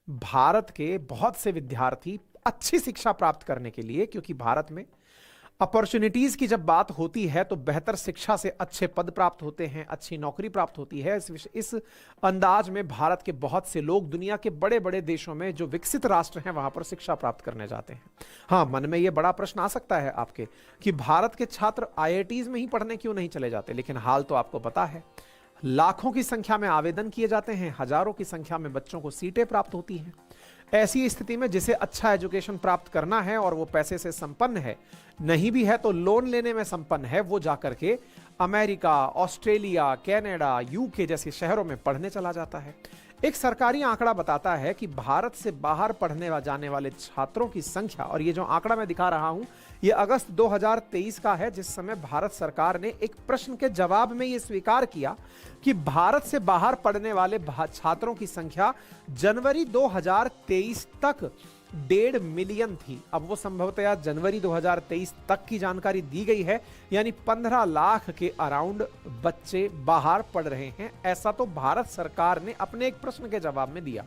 भारत के बहुत से विद्यार्थी अच्छी शिक्षा प्राप्त करने के लिए, क्योंकि भारत में अपॉर्चुनिटीज की जब बात होती है तो बेहतर शिक्षा से अच्छे पद प्राप्त होते हैं, अच्छी नौकरी प्राप्त होती है। इस अंदाज में भारत के बहुत से लोग दुनिया के बड़े बड़े देशों में जो विकसित राष्ट्र हैं वहां पर शिक्षा प्राप्त करने जाते हैं। हाँ, मन में यह बड़ा प्रश्न आ सकता है आपके कि भारत के छात्र आईआईटीज में ही पढ़ने क्यों नहीं चले जाते, लेकिन हाल तो आपको पता है, लाखों की संख्या में आवेदन किए जाते हैं, हजारों की संख्या में बच्चों को सीटें प्राप्त होती हैं। ऐसी स्थिति में जिसे अच्छा एजुकेशन प्राप्त करना है और वो पैसे से संपन्न है, नहीं भी है तो लोन लेने में संपन्न है, वो जाकर के अमेरिका, ऑस्ट्रेलिया, कनाडा, यूके जैसे शहरों में पढ़ने चला जाता है। एक सरकारी आंकड़ा बताता है कि भारत से बाहर पढ़ने जाने वाले छात्रों की संख्या, और ये जो आंकड़ा मैं दिखा रहा हूं ये अगस्त 2023 का है, जिस समय भारत सरकार ने एक प्रश्न के जवाब में ये स्वीकार किया कि भारत से बाहर पढ़ने वाले छात्रों की संख्या जनवरी 2023 तक 1.5 मिलियन थी। अब वो संभवतः जनवरी 2023 तक की जानकारी दी गई है, यानी 15 लाख के अराउंड बच्चे बाहर पढ़ रहे हैं। ऐसा तो भारत सरकार ने अपने एक प्रश्न के जवाब में दिया।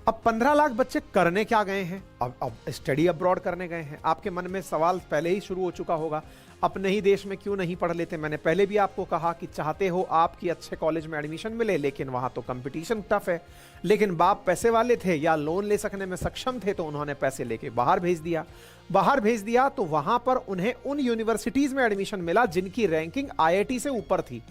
अब 15 लाख बच्चे करने क्या गए हैं? अब स्टडी अब्रॉड करने गए हैं। आपके मन में सवाल पहले ही शुरू हो चुका होगा, अपने ही देश में क्यों नहीं पढ़ लेते? मैंने पहले भी आपको कहा कि चाहते हो आप कि अच्छे कॉलेज में एडमिशन मिले, लेकिन वहां तो कंपटीशन टफ है। लेकिन बाप पैसे वाले थे या लोन ले सकने में सक्षम थे, तो उन्होंने पैसे लेके बाहर भेज दिया। बाहर भेज दिया तो वहां पर उन्हें उन यूनिवर्सिटीज में एडमिशन मिला जिनकी रैंकिंग आईआईटी से ऊपर थी।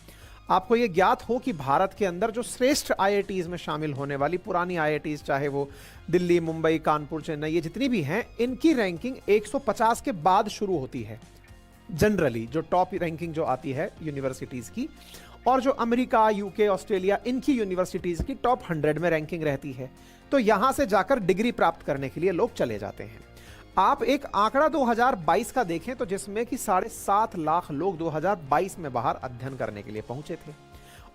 आपको यह ज्ञात हो कि भारत के अंदर जो श्रेष्ठ आईआईटीज में शामिल होने वाली पुरानी आईआईटीज, चाहे वो दिल्ली, मुंबई, कानपुर, चेन्नई, ये जितनी भी हैं, इनकी रैंकिंग 150 के बाद शुरू होती है जनरली, जो टॉप रैंकिंग जो आती है यूनिवर्सिटीज की। और जो अमेरिका, यूके, ऑस्ट्रेलिया, इनकी यूनिवर्सिटीज की टॉप 100 में रैंकिंग रहती है। तो यहां से जाकर डिग्री प्राप्त करने के लिए लोग चले जाते हैं। आप एक आंकड़ा 2022 का देखें तो जिसमें कि 7.5 लाख लोग 2022 में बाहर अध्ययन करने के लिए पहुंचे थे।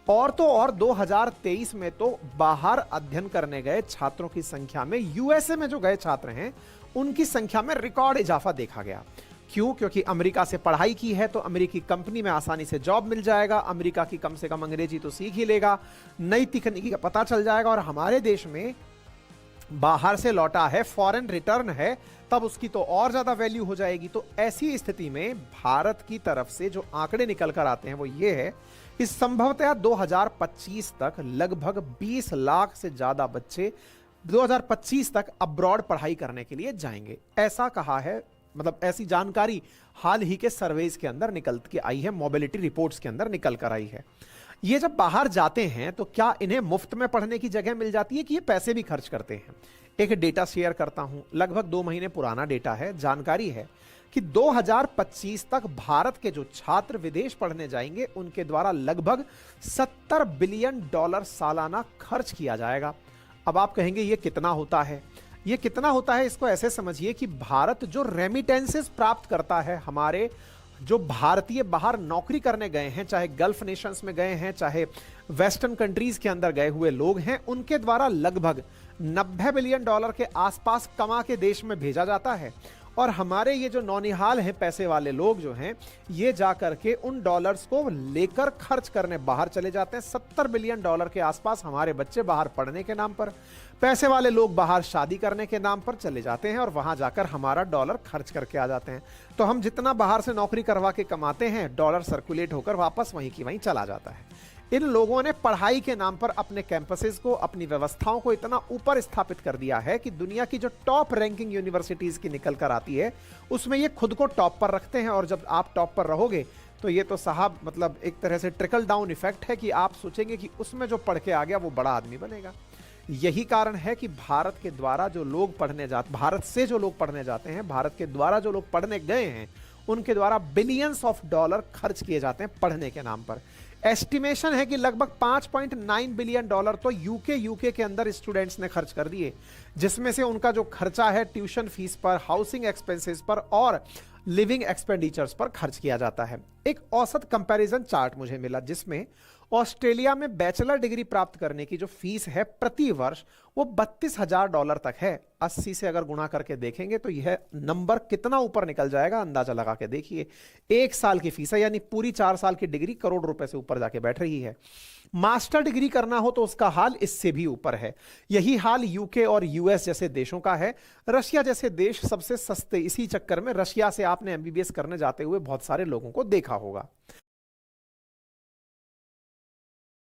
और तो और 2023 में तो बाहर अध्ययन करने गए छात्रों की संख्या में, यूएसए में जो गए छात्र हैं उनकी संख्या में रिकॉर्ड इजाफा देखा गया। क्यों? क्योंकि अमेरिका से पढ़ाई की है तो अमेरिकी कंपनी में आसानी से जॉब मिल जाएगा, अमेरिका की कम से कम अंग्रेजी तो सीख ही लेगा, नई तकनीकी का पता चल जाएगा। और हमारे देश में बाहर से लौटा है, फॉरेन रिटर्न है, तब उसकी तो और ज्यादा वैल्यू हो जाएगी। तो ऐसी स्थिति में भारत की तरफ से जो आंकड़े निकल कर आते हैं वो ये है कि संभवतः 2025 तक लगभग 20 लाख से ज्यादा बच्चे 2025 तक अब्रॉड पढ़ाई करने के लिए जाएंगे। ऐसा कहा है, मतलब ऐसी जानकारी हाल ही के सर्वेज के अंदर निकल के आई है, मोबिलिटी रिपोर्ट्स के अंदर निकल कर आई है। ये जब बाहर जाते हैं तो क्या इन्हें मुफ्त में पढ़ने की जगह मिल जाती है कि ये पैसे भी खर्च करते हैं? एक डेटा शेयर करता हूं, लगभग 2 महीने पुराना डेटा है। जानकारी है कि 2025 तक भारत के जो छात्र विदेश पढ़ने जाएंगे उनके द्वारा लगभग $70 बिलियन सालाना खर्च किया जाएगा। अब आप कहेंगे ये कितना होता है? ये कितना होता है इसको ऐसे समझिए कि भारत जो रेमिटेंसेस प्राप्त करता है, हमारे जो भारतीय बाहर नौकरी करने गए हैं, चाहे गल्फ नेशंस में गए हैं, चाहे वेस्टर्न कंट्रीज के अंदर गए हुए लोग हैं, उनके द्वारा लगभग $90 बिलियन के आसपास कमा के देश में भेजा जाता है। और हमारे ये जो नौनिहाल हैं, पैसे वाले लोग जो हैं, ये जाकर के उन डॉलर्स को लेकर खर्च करने बाहर चले जाते हैं। $70 बिलियन के आसपास हमारे बच्चे बाहर पढ़ने के नाम पर, पैसे वाले लोग बाहर शादी करने के नाम पर चले जाते हैं और वहां जाकर हमारा डॉलर खर्च करके आ जाते हैं। तो हम जितना बाहर से नौकरी करवा के कमाते हैं, डॉलर सर्कुलेट होकर वापस वहीं की वहीं चला जाता है। इन लोगों ने पढ़ाई के नाम पर अपने कैंपसेस को, अपनी व्यवस्थाओं को इतना ऊपर स्थापित कर दिया है कि दुनिया की जो टॉप रैंकिंग यूनिवर्सिटीज की निकल कर आती है उसमें ये खुद को टॉप पर रखते हैं। और जब आप टॉप पर रहोगे तो ये तो साहब मतलब एक तरह से ट्रिकल डाउन इफेक्ट है कि आप सोचेंगे कि उसमें जो पढ़ के आ गया वो बड़ा आदमी बनेगा। यही कारण है कि भारत के द्वारा जो लोग पढ़ने जाते, भारत से जो लोग पढ़ने जाते हैं, भारत के द्वारा जो लोग पढ़ने गए हैं, उनके द्वारा बिलियंस ऑफ डॉलर खर्च किए जाते हैं पढ़ने के नाम पर। एस्टिमेशन है कि लगभग $5.9 बिलियन तो यूके के अंदर स्टूडेंट्स ने खर्च कर दिए, जिसमें से उनका जो खर्चा है ट्यूशन फीस पर, हाउसिंग एक्सपेंसेस पर और लिविंग एक्सपेंडिचर्स पर खर्च किया जाता है। एक औसत कंपैरिजन चार्ट मुझे मिला जिसमें ऑस्ट्रेलिया में बैचलर डिग्री प्राप्त करने की जो फीस है प्रति वर्ष वो $32,000 तक है। 80 से अगर गुणा करके देखेंगे तो यह नंबर कितना ऊपर निकल जाएगा अंदाजा लगा के देखिए। 1 साल की फीस है, यानी पूरी 4 साल की डिग्री करोड़ रुपए से ऊपर जाके बैठ रही है। मास्टर डिग्री करना हो तो उसका हाल इससे भी ऊपर है। यही हाल यूके और यूएस जैसे देशों का है। रशिया जैसे देश सबसे सस्ते, इसी चक्कर में रशिया से आपने एमबीबीएस करने जाते हुए बहुत सारे लोगों को देखा होगा।